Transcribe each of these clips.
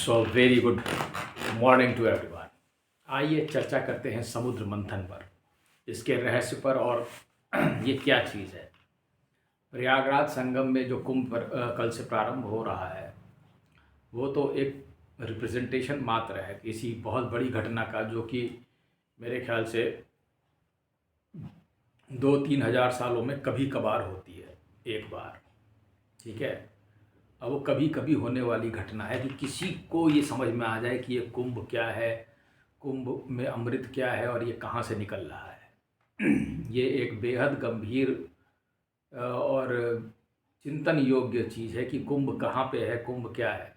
So very good morning to everyone. आइए चर्चा करते हैं समुद्र मंथन पर, इसके रहस्य पर और ये क्या चीज़ है। प्रयागराज संगम में जो कुंभ कल से प्रारंभ हो रहा है वो तो एक रिप्रेजेंटेशन मात्र है किसी बहुत बड़ी घटना का, जो कि मेरे ख्याल से 2-3 हज़ार सालों में कभी कभार होती है एक बार। ठीक है, अब वो कभी कभी होने वाली घटना है कि किसी को ये समझ में आ जाए कि ये कुंभ क्या है, कुंभ में अमृत क्या है और ये कहाँ से निकल रहा है। ये एक बेहद गंभीर और चिंतन योग्य चीज़ है कि कुंभ कहाँ पे है, कुंभ क्या है।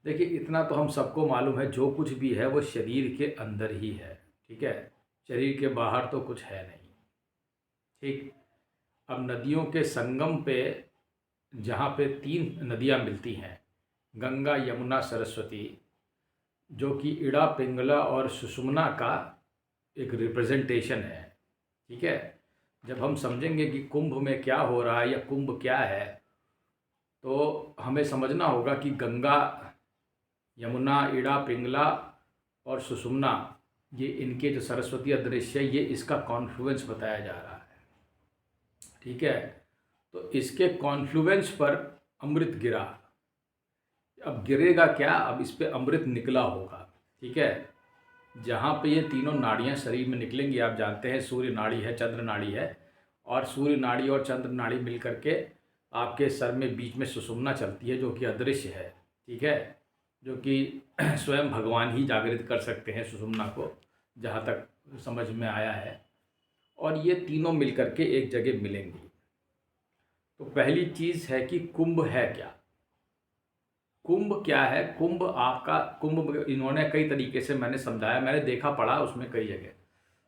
देखिए, इतना तो हम सबको मालूम है, जो कुछ भी है वो शरीर के अंदर ही है। ठीक है, शरीर के बाहर तो कुछ है नहीं। ठीक, अब नदियों के संगम पे जहाँ पे 3 नदियाँ मिलती हैं, गंगा, यमुना, सरस्वती, जो कि इड़ा, पिंगला और सुषुम्ना का एक रिप्रेजेंटेशन है। ठीक है, जब हम समझेंगे कि कुंभ में क्या हो रहा है या कुंभ क्या है, तो हमें समझना होगा कि गंगा, यमुना, इड़ा, पिंगला और सुषुम्ना, ये इनके जो सरस्वती अदृश्य है, ये इसका कॉन्फ्लुएंस बताया जा रहा है। ठीक है, तो इसके कॉन्फ्लुएंस पर अमृत गिरा। अब गिरेगा क्या, अब इस पे अमृत निकला होगा। ठीक है, जहाँ पे ये तीनों नाड़ियाँ शरीर में निकलेंगी, आप जानते हैं सूर्य नाड़ी है, चंद्र नाड़ी है, और सूर्य नाड़ी और चंद्र नाड़ी मिल करके आपके सर में बीच में सुषुम्ना चलती है, जो कि अदृश्य है। ठीक है, जो कि स्वयं भगवान ही जागृत कर सकते हैं सुषुम्ना को, जहाँ तक समझ में आया है। और ये तीनों मिल करके एक जगह मिलेंगी। तो पहली चीज़ है कि कुंभ है क्या। कुंभ क्या है? कुंभ आपका, कुंभ इन्होंने कई तरीके से मैंने समझाया, मैंने देखा पढ़ा उसमें कई जगह।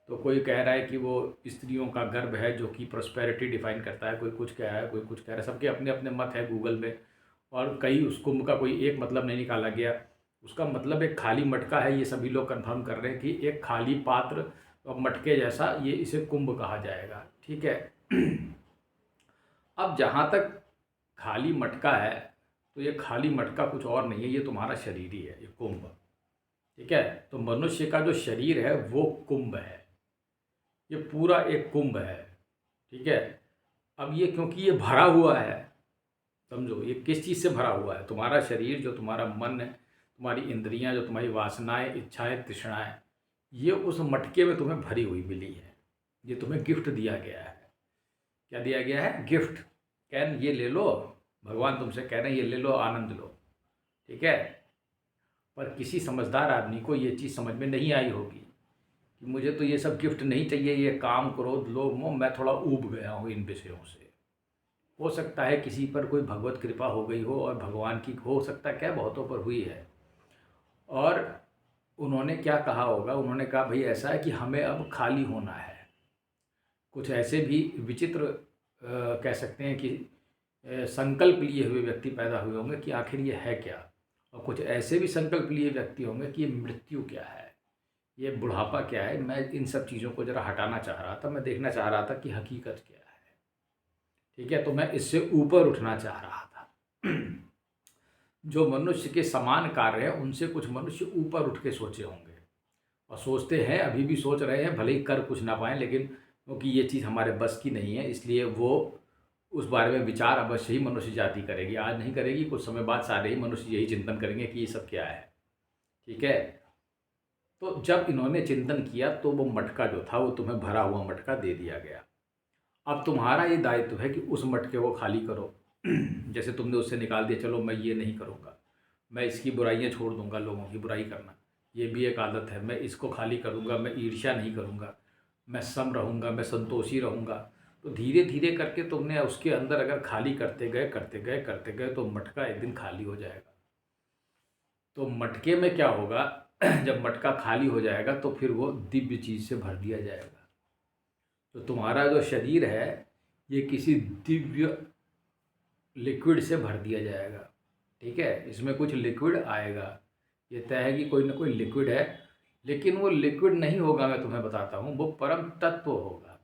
तो कोई कह रहा है कि वो स्त्रियों का गर्भ है जो कि प्रॉस्पेरिटी डिफाइन करता है, कोई कुछ कह रहा है, कोई कुछ कह रहा है, सबके अपने अपने मत है गूगल में। और कई उस कुंभ का कोई एक मतलब नहीं निकाला गया। उसका मतलब एक खाली मटका है, ये सभी लोग कंफर्म कर रहे हैं कि एक खाली पात्र और मटके जैसा, ये इसे कुंभ कहा जाएगा। ठीक है। अब जहाँ तक खाली मटका है, तो ये खाली मटका कुछ और नहीं है, ये तुम्हारा शरीर ही है, ये कुंभ। ठीक है, तो मनुष्य का जो शरीर है वो कुंभ है, ये पूरा एक कुंभ है। ठीक है, अब ये क्योंकि ये भरा हुआ है, समझो ये किस चीज़ से भरा हुआ है। तुम्हारा शरीर, जो तुम्हारा मन है, तुम्हारी इंद्रियां, जो तुम्हारी वासनाएं, इच्छाएं, तृष्णाएं, ये उस मटके में तुम्हें भरी हुई मिली है। ये तुम्हें गिफ्ट दिया गया है। क्या दिया गया है? गिफ्ट। कैन ये ले लो, भगवान तुमसे कह रहे हैं ये ले लो, आनंद लो। ठीक है, पर किसी समझदार आदमी को ये चीज़ समझ में नहीं आई होगी कि मुझे तो ये सब गिफ्ट नहीं चाहिए, ये काम, क्रोध, लोभ, मोह, मैं थोड़ा ऊब गया हूँ इन विषयों से। हो सकता है किसी पर कोई भगवत कृपा हो गई हो, और भगवान की हो सकता है, क्या बहुतों पर हुई है। और उन्होंने क्या कहा होगा, उन्होंने कहा भाई ऐसा है कि हमें अब खाली होना है। कुछ ऐसे भी विचित्र कह सकते हैं कि संकल्प लिए हुए व्यक्ति पैदा हुए होंगे कि आखिर ये है क्या। और कुछ ऐसे भी संकल्प लिए व्यक्ति होंगे कि ये मृत्यु क्या है, ये बुढ़ापा क्या है। मैं इन सब चीज़ों को ज़रा हटाना चाह रहा था, मैं देखना चाह रहा था कि हकीकत क्या है। ठीक है, तो मैं इससे ऊपर उठना चाह रहा था। जो मनुष्य के समान कार्य हैं, उनसे कुछ मनुष्य ऊपर उठ के सोचे होंगे, और सोचते हैं, अभी भी सोच रहे हैं, भले ही कर कुछ ना पाएँ, लेकिन क्योंकि ये चीज़ हमारे बस की नहीं है, इसलिए वो उस बारे में विचार अवश्य ही मनुष्य जाति करेगी। आज नहीं करेगी, कुछ समय बाद सारे ही मनुष्य यही चिंतन करेंगे कि ये सब क्या है। ठीक है, तो जब इन्होंने चिंतन किया तो वो मटका जो था, वो तुम्हें भरा हुआ मटका दे दिया गया। अब तुम्हारा ये दायित्व है कि उस मटके को खाली करो। जैसे तुमने उससे निकाल दिया, चलो मैं ये नहीं करूँगा, मैं इसकी बुराइयाँ छोड़ दूँगा, लोगों की बुराई करना ये भी एक आदत है, मैं इसको खाली करूँगा, मैं ईर्ष्या नहीं करूँगा, मैं सम रहूँगा, मैं संतोषी रहूँगा। तो धीरे धीरे करके तुमने उसके अंदर अगर खाली करते गए करते गए करते गए, तो मटका एक दिन खाली हो जाएगा। तो मटके में क्या होगा, जब मटका खाली हो जाएगा तो फिर वो दिव्य चीज़ से भर दिया जाएगा। तो तुम्हारा जो शरीर है, ये किसी दिव्य लिक्विड से भर दिया जाएगा। ठीक है, इसमें कुछ लिक्विड आएगा, ये तय है कि कोई ना कोई लिक्विड है। लेकिन वो लिक्विड नहीं होगा, मैं तुम्हें बताता हूँ, वो परम तत्व होगा।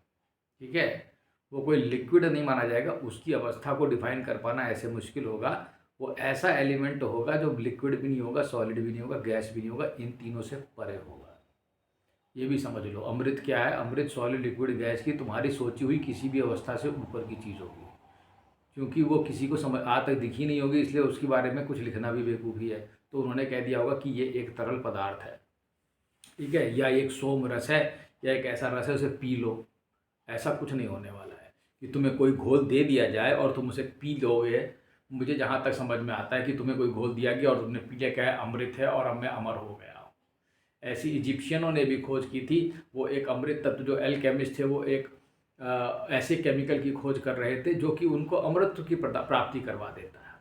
ठीक है, वो कोई लिक्विड नहीं माना जाएगा, उसकी अवस्था को डिफाइन कर पाना ऐसे मुश्किल होगा। वो ऐसा एलिमेंट होगा जो लिक्विड भी नहीं होगा, सॉलिड भी नहीं होगा, गैस भी नहीं होगा, इन तीनों से परे होगा। ये भी समझ लो, अमृत क्या है? अमृत सॉलिड, लिक्विड, गैस की तुम्हारी सोची हुई किसी भी अवस्था से ऊपर की चीज़ होगी, क्योंकि वो किसी को समझ आज तक दिखी नहीं होगी, इसलिए उसके बारे में कुछ लिखना भी बेवकूफ़ी है। तो उन्होंने कह दिया होगा कि ये एक तरल पदार्थ है, ठीक है, या एक सोम रस है, या एक ऐसा रस है उसे पी लो। ऐसा कुछ नहीं होने वाला है कि तुम्हें कोई घोल दे दिया जाए और तुम उसे पी लोगे। मुझे जहाँ तक समझ में आता है कि तुम्हें कोई घोल दिया गया और तुमने पी लिया, क्या है? अमृत है और अब मैं अमर हो गया हूँ। ऐसी इजिप्शियनों ने भी खोज की थी। वो एक अमृत तत्व, जो एल्केमिस्ट थे, वो एक ऐसे केमिकल की खोज कर रहे थे जो कि उनको अमृत की प्राप्ति करवा देता है।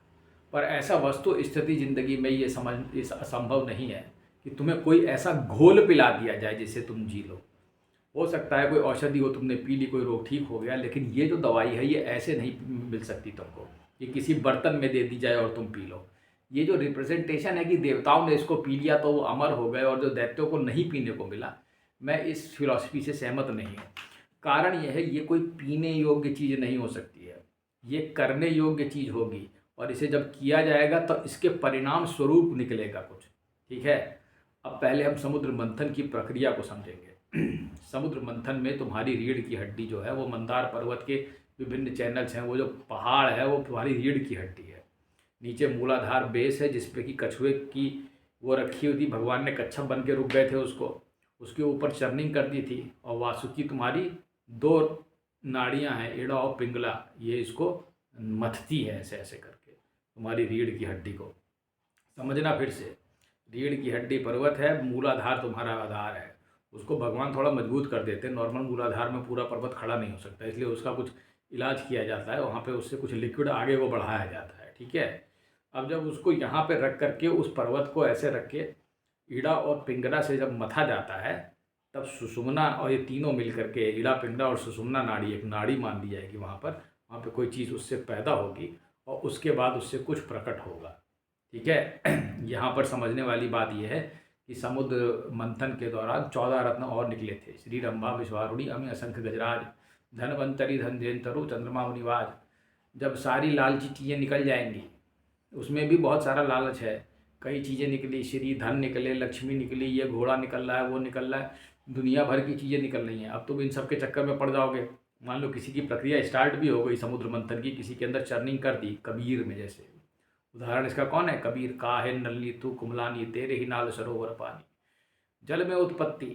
पर ऐसा वस्तु स्थिति ज़िंदगी में ये असंभव नहीं है कि तुम्हें कोई ऐसा घोल पिला दिया जाए जिससे तुम जी लो। हो सकता है कोई औषधि हो, तुमने पी ली, कोई रोग ठीक हो गया, लेकिन ये जो दवाई है ये ऐसे नहीं मिल सकती तुमको। ये किसी बर्तन में दे दी जाए और तुम पी लो। ये जो रिप्रेजेंटेशन है कि देवताओं ने इसको पी लिया तो वो अमर हो गए और जो दैत्यों को नहीं पीने को मिला, मैं इस फिलॉसफी से सहमत नहीं हूँ। कारण यह है, ये कोई पीने योग्य चीज़ नहीं हो सकती है, ये करने योग्य चीज़ होगी, और इसे जब किया जाएगा तो इसके परिणाम स्वरूप निकलेगा कुछ, ठीक है। अब पहले हम समुद्र मंथन की प्रक्रिया को समझेंगे। समुद्र मंथन में तुम्हारी रीढ़ की हड्डी जो है वो मंदार पर्वत के विभिन्न चैनल्स हैं, वो जो पहाड़ है वो तुम्हारी रीढ़ की हड्डी है। नीचे मूलाधार बेस है जिसपे कि कछुए की वो रखी हुई थी, भगवान ने कच्छप बन के रुक गए थे उसको, उसके ऊपर चर्निंग कर दी थी। और वासुकी तुम्हारी दो नाड़ियां हैं, एड़ा और पिंगला, ये इसको मथती है ऐसे ऐसे करके तुम्हारी रीढ़ की हड्डी को। समझना फिर से, रीढ़ की हड्डी पर्वत है, मूलाधार तुम्हारा आधार है। उसको भगवान थोड़ा मजबूत कर देते हैं, नॉर्मल मूलाधार में पूरा पर्वत खड़ा नहीं हो सकता, इसलिए उसका कुछ इलाज किया जाता है, वहाँ पे उससे कुछ लिक्विड आगे वो बढ़ाया जाता है, ठीक है। अब जब उसको यहाँ पे रख करके उस पर्वत को ऐसे रख के ईड़ा और पिंगला से जब मथा जाता है, तब सुषुम्ना और ये तीनों मिल करके, ईड़ा पिंगला और सुषुम्ना नाड़ी, एक नाड़ी मान ली जाएगी वहाँ पर कोई चीज़ उससे पैदा होगी और उसके बाद उससे कुछ प्रकट होगा, ठीक है। यहाँ पर समझने वाली बात यह है कि समुद्र मंथन के दौरान 14 रत्न और निकले थे, श्री रंभा विश्वारूढ़ी अमी असंख्य गजराज, धनवंतरी धनजेंतरु चंद्रमा मुनिवाज। जब सारी लालची चीज़ें निकल जाएंगी, उसमें भी बहुत सारा लालच है, कई चीज़ें निकली, श्री धन निकले, लक्ष्मी निकली, ये घोड़ा निकल रहा है, वो निकल रहा है, दुनिया भर की चीज़ें निकल रही हैं। अब तुम इन सब के चक्कर में पड़ जाओगे। मान लो किसी की प्रक्रिया स्टार्ट भी हो गई समुद्र मंथन की, किसी के अंदर चर्निंग कर दी, कबीर में जैसे उदाहरण इसका कौन है? कबीर। काहे नल्ली तू कुमलानी, तेरे ही नाल सरोवर पानी। जल में उत्पत्ति,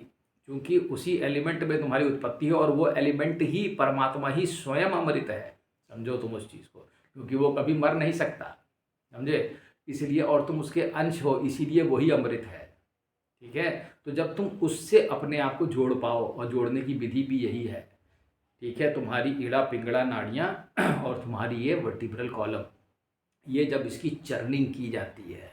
क्योंकि उसी एलिमेंट में तुम्हारी उत्पत्ति है और वो एलिमेंट ही परमात्मा ही स्वयं अमृत है। समझो तुम उस चीज़ को, क्योंकि वो कभी मर नहीं सकता, समझे, इसलिए, और तुम उसके अंश हो, इसीलिए वही अमृत है, ठीक है। तो जब तुम उससे अपने आप को जोड़ पाओ, और जोड़ने की विधि भी यही है, ठीक है, तुम्हारी ईड़ा पिंगला नाड़ियाँ और तुम्हारी ये वर्टिब्रल कॉलम, ये जब इसकी चर्निंग की जाती है,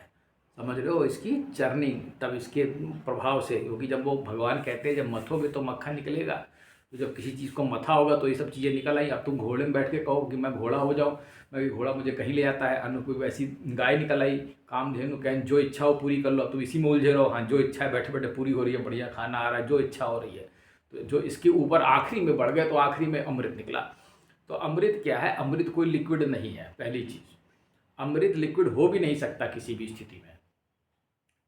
समझ रहे हो, इसकी चर्निंग, तब इसके प्रभाव से, क्योंकि जब वो भगवान कहते हैं जब मथोगे तो मक्खन निकलेगा, तो जब किसी चीज़ को मथा होगा तो ये सब चीज़ें निकल आई। अब तुम घोड़े में बैठ के कहो कि मैं घोड़ा हो जाऊँ, मैं घोड़ा मुझे कहीं ले जाता है, अन्य कोई वैसी गाय निकल आई, कामधेनु, कहें जो इच्छा हो पूरी कर लो, तुम इसी में उलझे रहो, हाँ जो इच्छा है बैठे बैठे पूरी हो रही है, बढ़िया खाना आ रहा है, जो इच्छा हो रही है। तो जो इसके ऊपर आखिरी में बढ़ गए तो आखिरी में अमृत निकला। तो अमृत क्या है? अमृत कोई लिक्विड नहीं है, पहली चीज़। अमृत लिक्विड हो भी नहीं सकता किसी भी स्थिति में।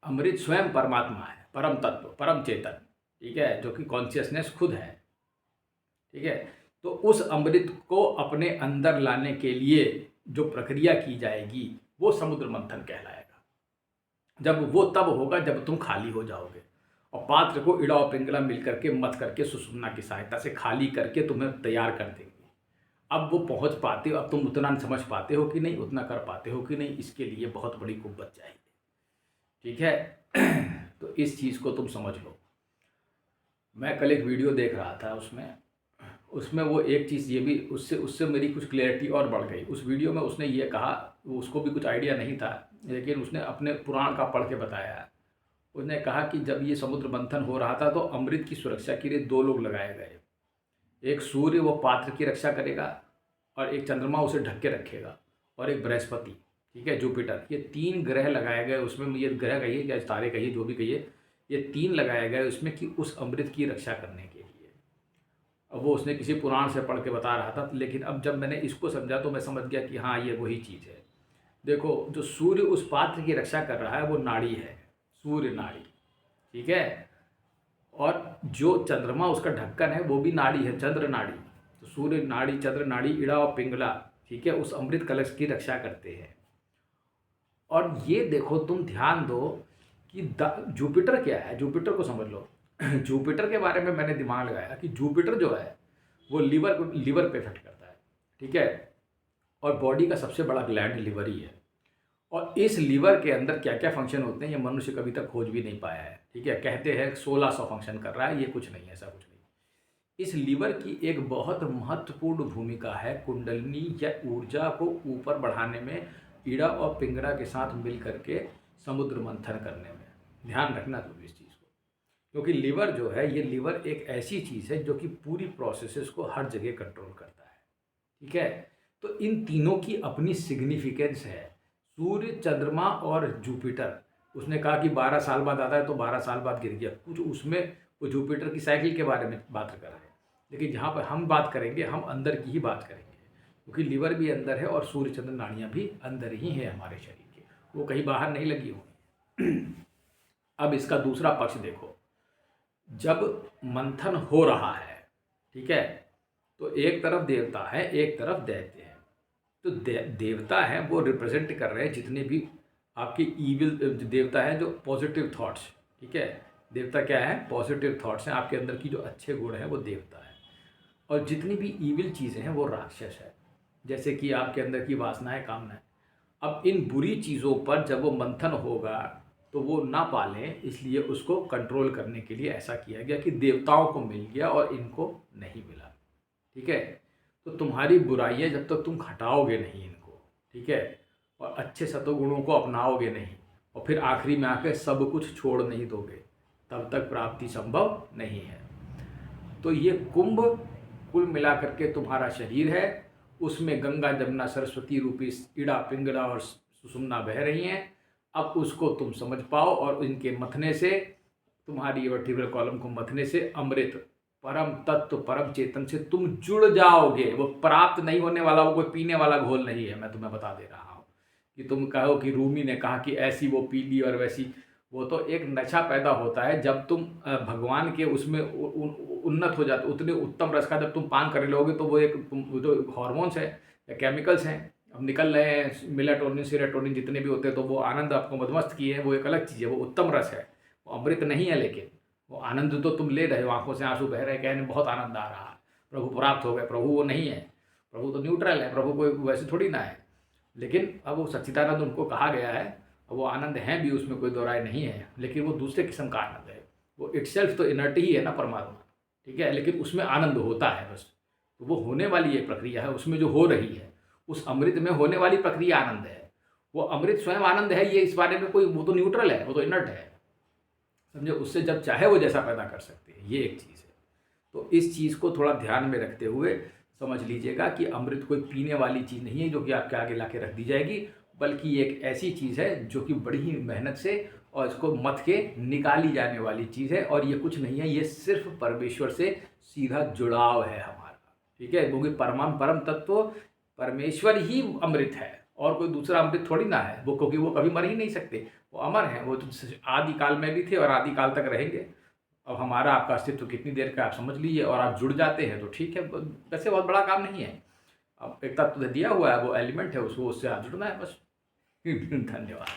अमृत स्वयं परमात्मा है, परम तत्व, परम चेतन, ठीक है, जो कि कॉन्शियसनेस खुद है, ठीक है। तो उस अमृत को अपने अंदर लाने के लिए जो प्रक्रिया की जाएगी वो समुद्र मंथन कहलाएगा। जब वो तब होगा जब तुम खाली हो जाओगे और पात्र को इड़ा और पिंगला मिल करके मथ करके सुषुम्ना की सहायता से खाली करके तुम्हें तैयार कर देंगे। अब वो पहुंच पाते हो, अब तुम उतना समझ पाते हो कि नहीं, उतना कर पाते हो कि नहीं, इसके लिए बहुत बड़ी कुव्वत चाहिए, ठीक है। तो इस चीज़ को तुम समझ लो। मैं कल एक वीडियो देख रहा था, उसमें वो एक चीज़ ये भी, उससे मेरी कुछ क्लैरिटी और बढ़ गई। उस वीडियो में उसने ये कहा, उसको भी कुछ आइडिया नहीं था, लेकिन उसने अपने पुराण का पढ़ के बताया। उसने कहा कि जब ये समुद्र मंथन हो रहा था तो अमृत की सुरक्षा के लिए 2 लोग लगाए गए। एक सूर्य वो पात्र की रक्षा करेगा, और एक चंद्रमा उसे ढक के रखेगा, और एक बृहस्पति, ठीक है, जुपिटर। ये 3 ग्रह लगाए गए उसमें। ये ग्रह कहिए या तारे कहिए, जो भी कहिए, ये 3 लगाए गए उसमें कि उस अमृत की रक्षा करने के लिए। अब वो उसने किसी पुराण से पढ़ के बता रहा था, लेकिन अब जब मैंने इसको समझा तो मैं समझ गया कि हाँ ये वही चीज़ है। देखो, जो सूर्य उस पात्र की रक्षा कर रहा है वो नाड़ी है, सूर्य नाड़ी, ठीक है। और जो चंद्रमा उसका ढक्कन है वो भी नाड़ी है, चंद्र नाड़ी। तो सूर्य नाड़ी, चंद्र नाड़ी, इड़ा और पिंगला, ठीक है, उस अमृत कलश की रक्षा करते हैं। और ये देखो, तुम ध्यान दो कि जुपिटर क्या है, जुपिटर को समझ लो। जुपिटर के बारे में मैंने दिमाग लगाया कि जुपिटर जो है वो लीवर पे इफेक्ट करता है, ठीक है। और बॉडी का सबसे बड़ा ग्लैंड लिवर ही है। और इस लीवर के अंदर क्या क्या फंक्शन होते हैं ये मनुष्य कभी तक खोज भी नहीं पाया है, ठीक है। कहते हैं 1600 फंक्शन कर रहा है, ये कुछ नहीं है, ऐसा कुछ नहीं। इस लीवर की एक बहुत महत्वपूर्ण भूमिका है कुंडलिनी या ऊर्जा को ऊपर बढ़ाने में, ईड़ा और पिंगला के साथ मिल करके समुद्र मंथन करने में। ध्यान रखना तुम इस चीज़ को, क्योंकि लीवर जो है, ये लीवर एक ऐसी चीज़ है जो कि पूरी प्रोसेसेस को हर जगह कंट्रोल करता है, ठीक है। तो इन तीनों की अपनी सिग्निफिकेंस है, सूर्य, चंद्रमा और जुपिटर। उसने कहा कि 12 साल बाद आता है तो 12 साल बाद गिर गया, कुछ उसमें वो जुपिटर की साइकिल के बारे में बात कर रहा है। लेकिन जहाँ पर हम बात करेंगे, हम अंदर की ही बात करेंगे, क्योंकि लीवर भी अंदर है और सूर्य चंद्र नाड़ियाँ भी अंदर ही है हमारे शरीर के, वो कहीं बाहर नहीं लगी हुई। अब इसका दूसरा पक्ष देखो, जब मंथन हो रहा है, ठीक है, तो एक तरफ देवता है, एक तरफ दैत्य है। तो देवता है वो रिप्रेजेंट कर रहे हैं जितने भी आपके ईविल देवता है, जो पॉजिटिव थॉट्स, ठीक है। देवता क्या है, पॉजिटिव थॉट्स हैं, आपके अंदर की जो अच्छे गुण हैं वो देवता है। और जितनी भी ईविल चीज़ें हैं वो राक्षस है, जैसे कि आपके अंदर की वासनाएं, कामनाएं। अब इन बुरी चीज़ों पर जब वो मंथन होगा तो वो ना पालें, इसलिए उसको कंट्रोल करने के लिए ऐसा किया गया कि देवताओं को मिल गया और इनको नहीं मिला, ठीक है। तो तुम्हारी बुराइयाँ जब तक तुम हटाओगे नहीं इनको, ठीक है, और अच्छे सतोगुणों को अपनाओगे नहीं, और फिर आखिरी में आके सब कुछ छोड़ नहीं दोगे, तब तक प्राप्ति संभव नहीं है। तो ये कुंभ कुल मिलाकर के तुम्हारा शरीर है, उसमें गंगा, जमुना, सरस्वती रूपी इड़ा, पिंगला और सुषुम्ना बह रही हैं। अब उसको तुम समझ पाओ और इनके मथने से, तुम्हारी वर्टिब्रल कॉलम को मथने से अमृत, परम तत्व, परम चेतन से तुम जुड़ जाओगे। वो प्राप्त नहीं होने वाला, वो कोई पीने वाला घोल नहीं है, मैं तुम्हें बता दे रहा हूँ। कि तुम कहो कि रूमी ने कहा कि ऐसी वो पीली और वैसी, वो तो एक नशा पैदा होता है जब तुम भगवान के उसमें उन्नत हो जाते, उतने उत्तम रस का जब तुम पान कर लोगे तो वो एक जो हॉर्मोन्स है या केमिकल्स हैं अब निकल रहे हैं, मेलाटोनिन, सेरोटोनिन जितने भी होते हैं, तो वो आनंद आपको मदमस्त किए हैं, वो एक अलग चीज़ है, वो उत्तम रस है, वो अमृत नहीं है। लेकिन वो आनंद तो तुम ले रहे हो, आंखों से आंसू बह रहे, कहने बहुत आनंद आ रहा है, प्रभु प्राप्त हो गए। प्रभु वो नहीं है, प्रभु तो न्यूट्रल है, प्रभु कोई वैसे थोड़ी ना है। लेकिन अब वो सच्चिदानंद उनको कहा गया है, वो आनंद है भी, उसमें कोई दो राय नहीं है, लेकिन वो दूसरे किस्म का आनंद है। वो इटसेल्फ तो इनर्ट ही है ना परमात्मा, ठीक है, लेकिन उसमें आनंद होता है बस। तो वो होने वाली एक प्रक्रिया है, उसमें जो हो रही है, उस अमृत में होने वाली प्रक्रिया आनंद है। वो अमृत स्वयं आनंद है, ये इस बारे में कोई, वो तो न्यूट्रल है, वो तो इनर्ट है, समझे। उससे जब चाहे वो जैसा पैदा कर सकते हैं, ये एक चीज़ है। तो इस चीज़ को थोड़ा ध्यान में रखते हुए समझ लीजिएगा कि अमृत कोई पीने वाली चीज़ नहीं है जो कि आपके आगे ला के रख दी जाएगी, बल्कि एक ऐसी चीज़ है जो कि बड़ी ही मेहनत से और इसको मथ के निकाली जाने वाली चीज़ है। और ये कुछ नहीं है, ये सिर्फ परमेश्वर से सीधा जुड़ाव है हमारा, ठीक है, क्योंकि परम तत्व परमेश्वर ही अमृत है, और कोई दूसरा अमृत थोड़ी ना है वो, क्योंकि वो कभी मर ही नहीं सकते, वो अमर हैं, वो तो आदिकाल में भी थे और आदिकाल तक रहेंगे। अब हमारा आपका अस्तित्व कितनी देर का आप समझ लीजिए, और आप जुड़ जाते हैं तो ठीक है, वैसे बहुत बड़ा काम नहीं है। अब एक तत्व दिया हुआ है, वो एलिमेंट है, उसको उससे आप जुड़ना है बस। धन्यवाद।